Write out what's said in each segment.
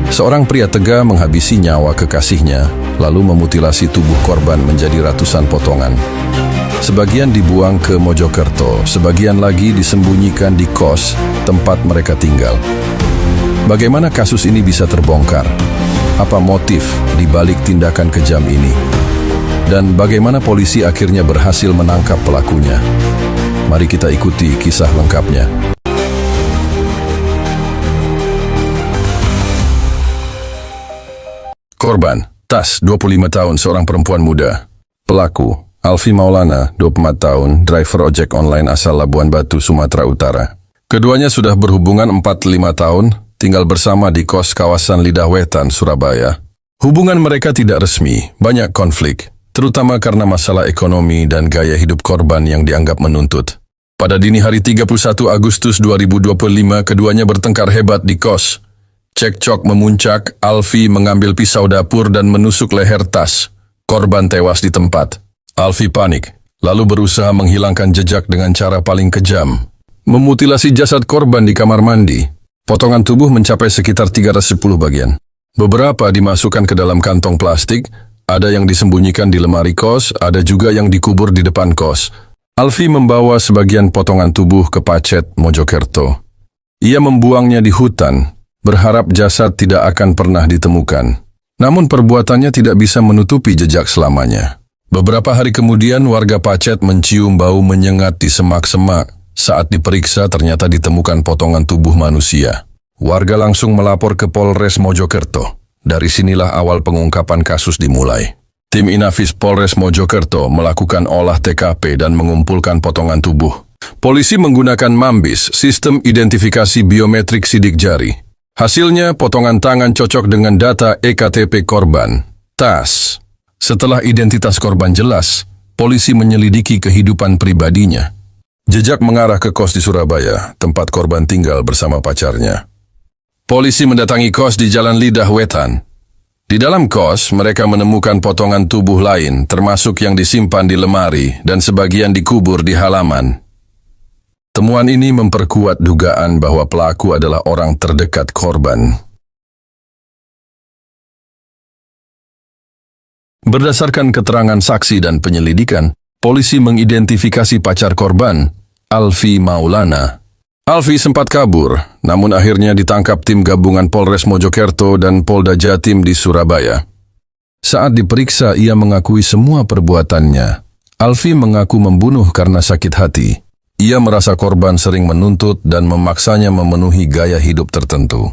Seorang pria tega menghabisi nyawa kekasihnya, lalu memutilasi tubuh korban menjadi ratusan potongan. Sebagian dibuang ke Mojokerto, sebagian lagi disembunyikan di kos tempat mereka tinggal. Bagaimana kasus ini bisa terbongkar? Apa motif di balik tindakan kejam ini? Dan bagaimana polisi akhirnya berhasil menangkap pelakunya? Mari kita ikuti kisah lengkapnya. Korban, Tas, 25 tahun, seorang perempuan muda. Pelaku, Alfi Maulana, 24 tahun, driver ojek online asal Labuan Batu, Sumatera Utara. Keduanya sudah berhubungan 4-5 tahun, tinggal bersama di kos kawasan Lidah Wetan, Surabaya. Hubungan mereka tidak resmi, banyak konflik, terutama karena masalah ekonomi dan gaya hidup korban yang dianggap menuntut. Pada dini hari 31 Agustus 2025, keduanya bertengkar hebat di kos. Cekcok memuncak, Alfi mengambil pisau dapur dan menusuk leher Tas. Korban tewas di tempat. Alfi panik, lalu berusaha menghilangkan jejak dengan cara paling kejam. Memutilasi jasad korban di kamar mandi. Potongan tubuh mencapai sekitar 310 bagian. Beberapa dimasukkan ke dalam kantong plastik, ada yang disembunyikan di lemari kos, ada juga yang dikubur di depan kos. Alfi membawa sebagian potongan tubuh ke Pacet, Mojokerto. Ia membuangnya di hutan, berharap jasad tidak akan pernah ditemukan. Namun perbuatannya tidak bisa menutupi jejak selamanya. Beberapa hari kemudian warga Pacet mencium bau menyengat di semak-semak. Saat diperiksa ternyata ditemukan potongan tubuh manusia. Warga langsung melapor ke Polres Mojokerto. Dari sinilah awal pengungkapan kasus dimulai. Tim Inafis Polres Mojokerto melakukan olah TKP dan mengumpulkan potongan tubuh. Polisi menggunakan MAMBIS, sistem identifikasi biometrik sidik jari. Hasilnya, potongan tangan cocok dengan data EKTP korban, Tas. Setelah identitas korban jelas, polisi menyelidiki kehidupan pribadinya. Jejak mengarah ke kos di Surabaya, tempat korban tinggal bersama pacarnya. Polisi mendatangi kos di Jalan Lidah Wetan. Di dalam kos, mereka menemukan potongan tubuh lain, termasuk yang disimpan di lemari dan sebagian dikubur di halaman. Temuan ini memperkuat dugaan bahwa pelaku adalah orang terdekat korban. Berdasarkan keterangan saksi dan penyelidikan, polisi mengidentifikasi pacar korban, Alfi Maulana. Alfi sempat kabur, namun akhirnya ditangkap tim gabungan Polres Mojokerto dan Polda Jatim di Surabaya. Saat diperiksa, ia mengakui semua perbuatannya. Alfi mengaku membunuh karena sakit hati. Ia merasa korban sering menuntut dan memaksanya memenuhi gaya hidup tertentu.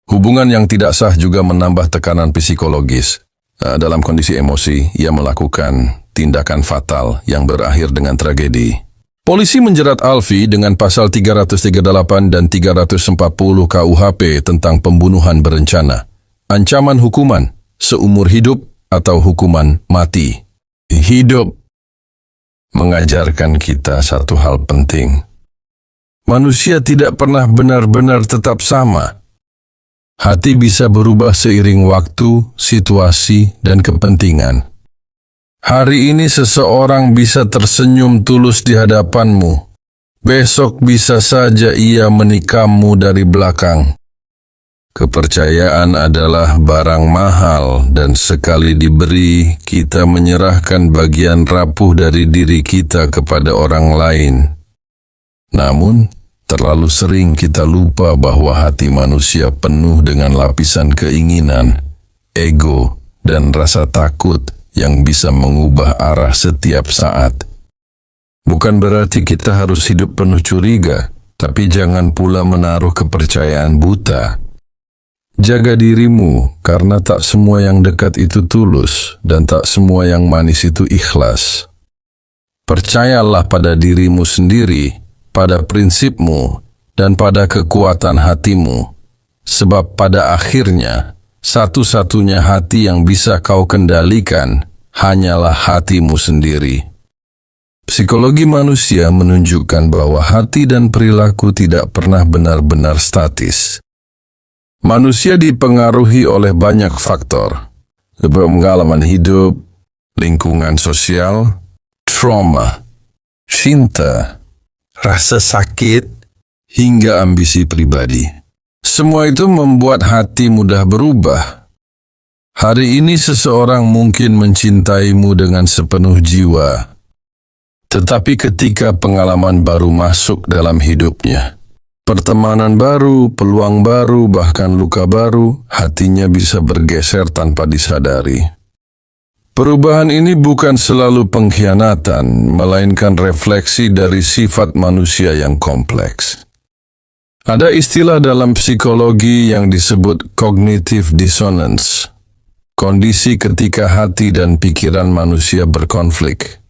Hubungan yang tidak sah juga menambah tekanan psikologis. Dalam kondisi emosi, ia melakukan tindakan fatal yang berakhir dengan tragedi. Polisi menjerat Alfi dengan pasal 338 dan 340 KUHP tentang pembunuhan berencana. Ancaman hukuman, seumur hidup atau hukuman mati. Hidup mengajarkan kita satu hal penting. Manusia tidak pernah benar-benar tetap sama. Hati bisa berubah seiring waktu, situasi, dan kepentingan. Hari ini seseorang bisa tersenyum tulus di hadapanmu. Besok bisa saja ia menikammu dari belakang. Kepercayaan adalah barang mahal dan sekali diberi, kita menyerahkan bagian rapuh dari diri kita kepada orang lain. Namun, terlalu sering kita lupa bahwa hati manusia penuh dengan lapisan keinginan, ego, dan rasa takut yang bisa mengubah arah setiap saat. Bukan berarti kita harus hidup penuh curiga, tapi jangan pula menaruh kepercayaan buta. Jaga dirimu, karena tak semua yang dekat itu tulus, dan tak semua yang manis itu ikhlas. Percayalah pada dirimu sendiri, pada prinsipmu, dan pada kekuatan hatimu. Sebab pada akhirnya, satu-satunya hati yang bisa kau kendalikan, hanyalah hatimu sendiri. Psikologi manusia menunjukkan bahwa hati dan perilaku tidak pernah benar-benar statis. Manusia dipengaruhi oleh banyak faktor, seperti pengalaman hidup, lingkungan sosial, trauma, cinta, rasa sakit, hingga ambisi pribadi. Semua itu membuat hati mudah berubah. Hari ini seseorang mungkin mencintaimu dengan sepenuh jiwa, tetapi ketika pengalaman baru masuk dalam hidupnya, pertemanan baru, peluang baru, bahkan luka baru, hatinya bisa bergeser tanpa disadari. Perubahan ini bukan selalu pengkhianatan, melainkan refleksi dari sifat manusia yang kompleks. Ada istilah dalam psikologi yang disebut cognitive dissonance, kondisi ketika hati dan pikiran manusia berkonflik.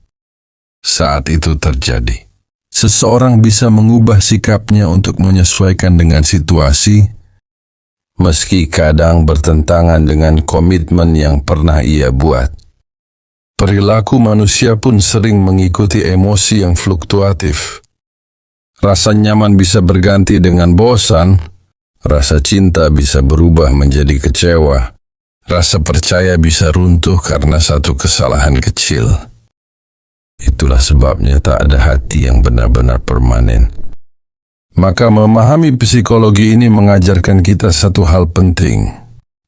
Saat itu terjadi, seseorang bisa mengubah sikapnya untuk menyesuaikan dengan situasi, meski kadang bertentangan dengan komitmen yang pernah ia buat. Perilaku manusia pun sering mengikuti emosi yang fluktuatif. Rasa nyaman bisa berganti dengan bosan, rasa cinta bisa berubah menjadi kecewa, rasa percaya bisa runtuh karena satu kesalahan kecil. Itulah sebabnya tak ada hati yang benar-benar permanen. Maka memahami psikologi ini mengajarkan kita satu hal penting.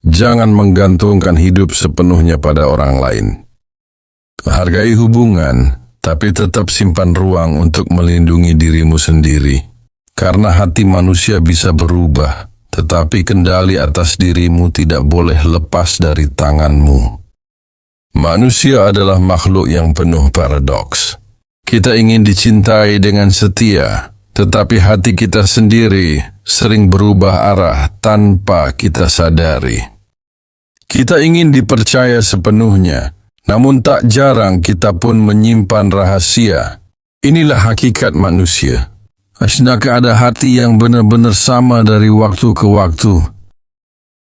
Jangan menggantungkan hidup sepenuhnya pada orang lain. Hargai hubungan, tapi tetap simpan ruang untuk melindungi dirimu sendiri. Karena hati manusia bisa berubah, tetapi kendali atas dirimu tidak boleh lepas dari tanganmu. Manusia adalah makhluk yang penuh paradoks. Kita ingin dicintai dengan setia, tetapi hati kita sendiri sering berubah arah tanpa kita sadari. Kita ingin dipercaya sepenuhnya, namun tak jarang kita pun menyimpan rahasia. Inilah hakikat manusia. Asnaka ada hati yang benar-benar sama dari waktu ke waktu.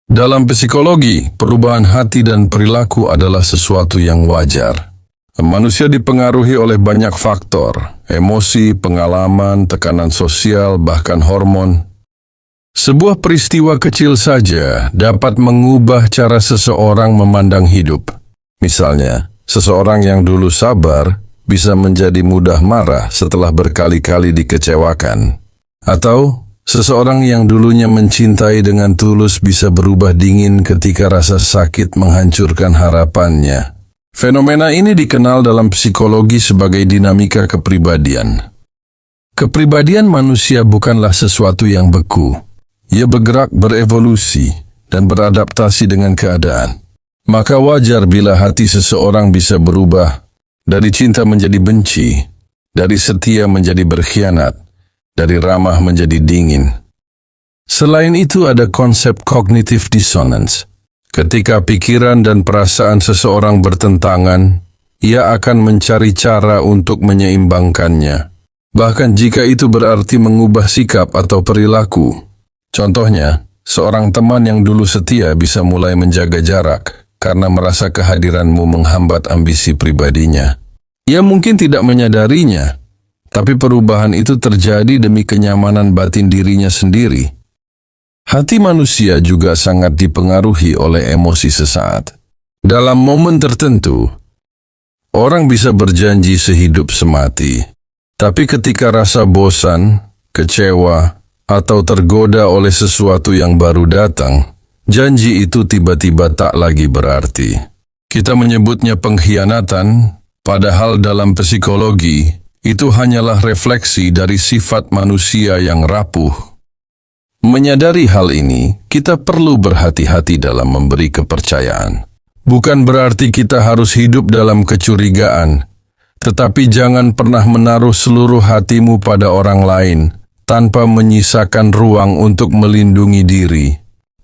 Dalam psikologi, perubahan hati dan perilaku adalah sesuatu yang wajar. Manusia dipengaruhi oleh banyak faktor, emosi, pengalaman, tekanan sosial, bahkan hormon. Sebuah peristiwa kecil saja dapat mengubah cara seseorang memandang hidup. Misalnya, seseorang yang dulu sabar bisa menjadi mudah marah setelah berkali-kali dikecewakan. Atau, seseorang yang dulunya mencintai dengan tulus bisa berubah dingin ketika rasa sakit menghancurkan harapannya. Fenomena ini dikenal dalam psikologi sebagai dinamika kepribadian. Kepribadian manusia bukanlah sesuatu yang beku. Ia bergerak, berevolusi, dan beradaptasi dengan keadaan. Maka wajar bila hati seseorang bisa berubah dari cinta menjadi benci, dari setia menjadi berkhianat, dari ramah menjadi dingin. Selain itu ada konsep cognitive dissonance. Ketika pikiran dan perasaan seseorang bertentangan, ia akan mencari cara untuk menyeimbangkannya. Bahkan jika itu berarti mengubah sikap atau perilaku. Contohnya, seorang teman yang dulu setia bisa mulai menjaga jarak karena merasa kehadiranmu menghambat ambisi pribadinya. Ia mungkin tidak menyadarinya, tapi perubahan itu terjadi demi kenyamanan batin dirinya sendiri. Hati manusia juga sangat dipengaruhi oleh emosi sesaat. Dalam momen tertentu, orang bisa berjanji sehidup semati. Tapi ketika rasa bosan, kecewa, atau tergoda oleh sesuatu yang baru datang, janji itu tiba-tiba tak lagi berarti. Kita menyebutnya pengkhianatan, padahal dalam psikologi, itu hanyalah refleksi dari sifat manusia yang rapuh. Menyadari hal ini, kita perlu berhati-hati dalam memberi kepercayaan. Bukan berarti kita harus hidup dalam kecurigaan, tetapi jangan pernah menaruh seluruh hatimu pada orang lain, tanpa menyisakan ruang untuk melindungi diri.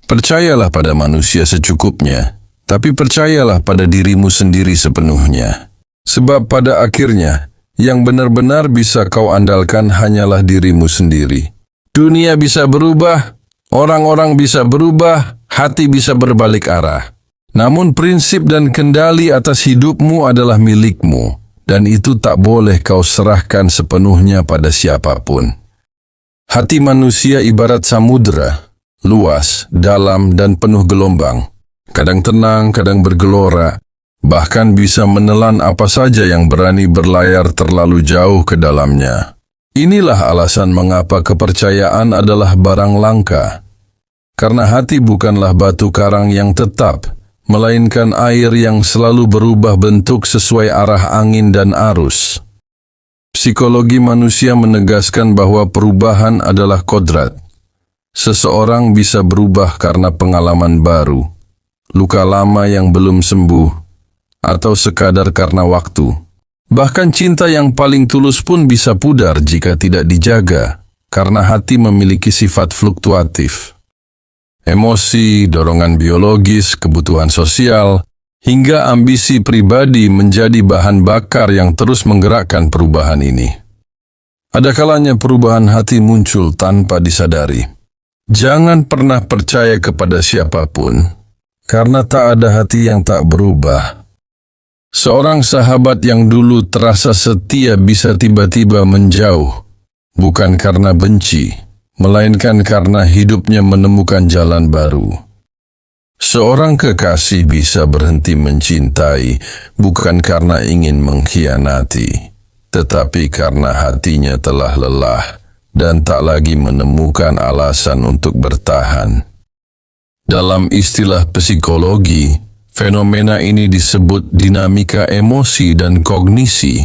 Percayalah pada manusia secukupnya, tapi percayalah pada dirimu sendiri sepenuhnya. Sebab pada akhirnya, yang benar-benar bisa kau andalkan hanyalah dirimu sendiri. Dunia bisa berubah, orang-orang bisa berubah, hati bisa berbalik arah. Namun prinsip dan kendali atas hidupmu adalah milikmu, dan itu tak boleh kau serahkan sepenuhnya pada siapapun. Hati manusia ibarat samudera, luas, dalam, dan penuh gelombang. Kadang tenang, kadang bergelora, bahkan bisa menelan apa saja yang berani berlayar terlalu jauh ke dalamnya. Inilah alasan mengapa kepercayaan adalah barang langka. Karena hati bukanlah batu karang yang tetap, melainkan air yang selalu berubah bentuk sesuai arah angin dan arus. Psikologi manusia menegaskan bahwa perubahan adalah kodrat. Seseorang bisa berubah karena pengalaman baru, luka lama yang belum sembuh, atau sekadar karena waktu. Bahkan cinta yang paling tulus pun bisa pudar jika tidak dijaga, karena hati memiliki sifat fluktuatif. Emosi, dorongan biologis, kebutuhan sosial, hingga ambisi pribadi menjadi bahan bakar yang terus menggerakkan perubahan ini. Ada kalanya perubahan hati muncul tanpa disadari. Jangan pernah percaya kepada siapapun, karena tak ada hati yang tak berubah. Seorang sahabat yang dulu terasa setia bisa tiba-tiba menjauh, bukan karena benci, melainkan karena hidupnya menemukan jalan baru. Seorang kekasih bisa berhenti mencintai, bukan karena ingin mengkhianati, tetapi karena hatinya telah lelah dan tak lagi menemukan alasan untuk bertahan. Dalam istilah psikologi, fenomena ini disebut dinamika emosi dan kognisi,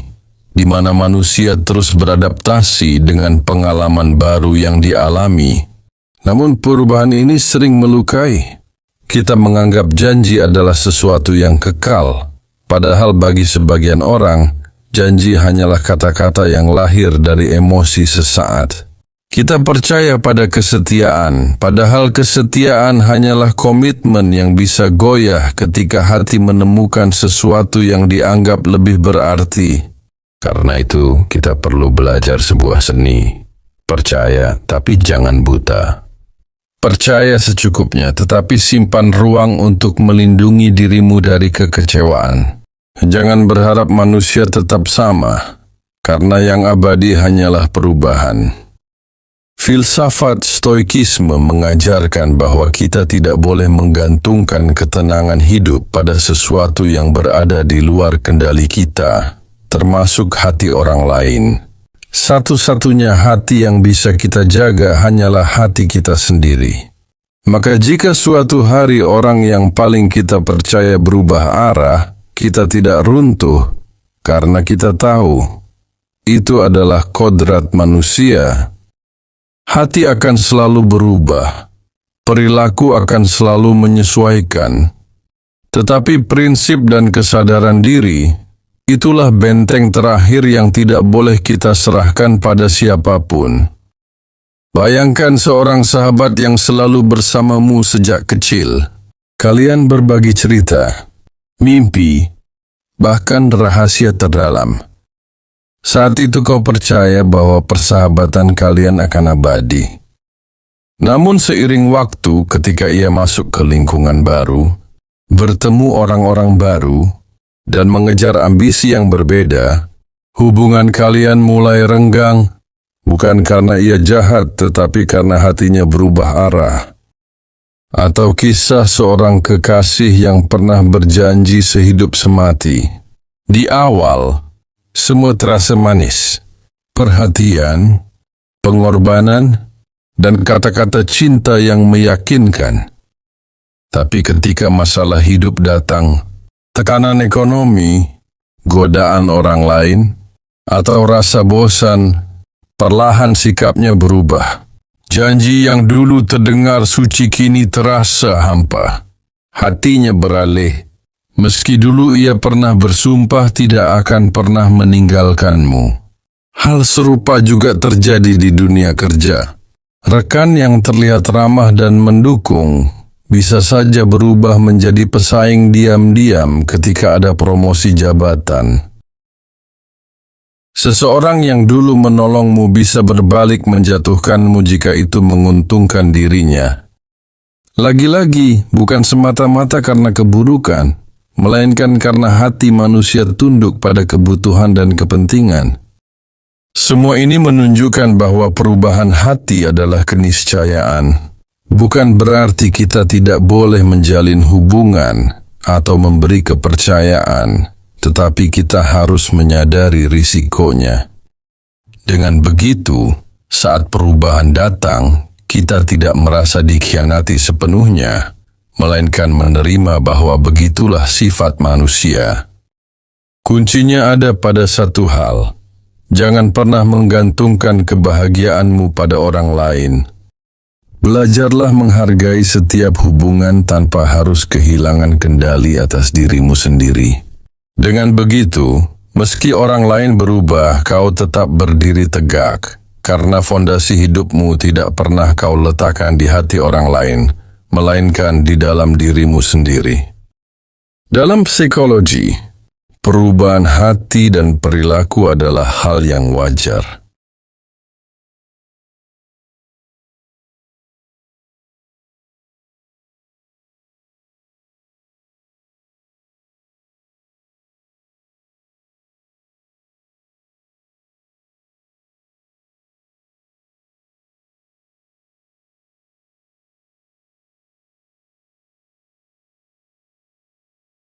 di mana manusia terus beradaptasi dengan pengalaman baru yang dialami. Namun perubahan ini sering melukai. Kita menganggap janji adalah sesuatu yang kekal, padahal bagi sebagian orang, janji hanyalah kata-kata yang lahir dari emosi sesaat. Kita percaya pada kesetiaan, padahal kesetiaan hanyalah komitmen yang bisa goyah ketika hati menemukan sesuatu yang dianggap lebih berarti. Karena itu, kita perlu belajar sebuah seni. Percaya, tapi jangan buta. Percaya secukupnya, tetapi simpan ruang untuk melindungi dirimu dari kekecewaan. Jangan berharap manusia tetap sama, karena yang abadi hanyalah perubahan. Filsafat Stoikisme mengajarkan bahwa kita tidak boleh menggantungkan ketenangan hidup pada sesuatu yang berada di luar kendali kita, termasuk hati orang lain. Satu-satunya hati yang bisa kita jaga hanyalah hati kita sendiri. Maka jika suatu hari orang yang paling kita percaya berubah arah, kita tidak runtuh, karena kita tahu itu adalah kodrat manusia. Hati akan selalu berubah, perilaku akan selalu menyesuaikan. Tetapi prinsip dan kesadaran diri, itulah benteng terakhir yang tidak boleh kita serahkan pada siapapun. Bayangkan seorang sahabat yang selalu bersamamu sejak kecil. Kalian berbagi cerita, mimpi, bahkan rahasia terdalam. Saat itu kau percaya bahwa persahabatan kalian akan abadi. Namun seiring waktu ketika ia masuk ke lingkungan baru, bertemu orang-orang baru, dan mengejar ambisi yang berbeda, hubungan kalian mulai renggang, bukan karena ia jahat tetapi karena hatinya berubah arah. Atau kisah seorang kekasih yang pernah berjanji sehidup semati. Di awal, semua terasa manis, perhatian, pengorbanan, dan kata-kata cinta yang meyakinkan. Tapi ketika masalah hidup datang, tekanan ekonomi, godaan orang lain, atau rasa bosan, perlahan sikapnya berubah. Janji yang dulu terdengar suci kini terasa hampa. Hatinya beralih. Meski dulu ia pernah bersumpah tidak akan pernah meninggalkanmu. Hal serupa juga terjadi di dunia kerja. Rekan yang terlihat ramah dan mendukung bisa saja berubah menjadi pesaing diam-diam ketika ada promosi jabatan. Seseorang yang dulu menolongmu bisa berbalik menjatuhkanmu jika itu menguntungkan dirinya. Lagi-lagi, bukan semata-mata karena keburukan, melainkan karena hati manusia tunduk pada kebutuhan dan kepentingan. Semua ini menunjukkan bahwa perubahan hati adalah keniscayaan. Bukan berarti kita tidak boleh menjalin hubungan atau memberi kepercayaan, tetapi kita harus menyadari risikonya. Dengan begitu, saat perubahan datang, kita tidak merasa dikhianati sepenuhnya, melainkan menerima bahwa begitulah sifat manusia. Kuncinya ada pada satu hal. Jangan pernah menggantungkan kebahagiaanmu pada orang lain. Belajarlah menghargai setiap hubungan tanpa harus kehilangan kendali atas dirimu sendiri. Dengan begitu, meski orang lain berubah, kau tetap berdiri tegak, karena fondasi hidupmu tidak pernah kau letakkan di hati orang lain, melainkan di dalam dirimu sendiri. Dalam psikologi, perubahan hati dan perilaku adalah hal yang wajar.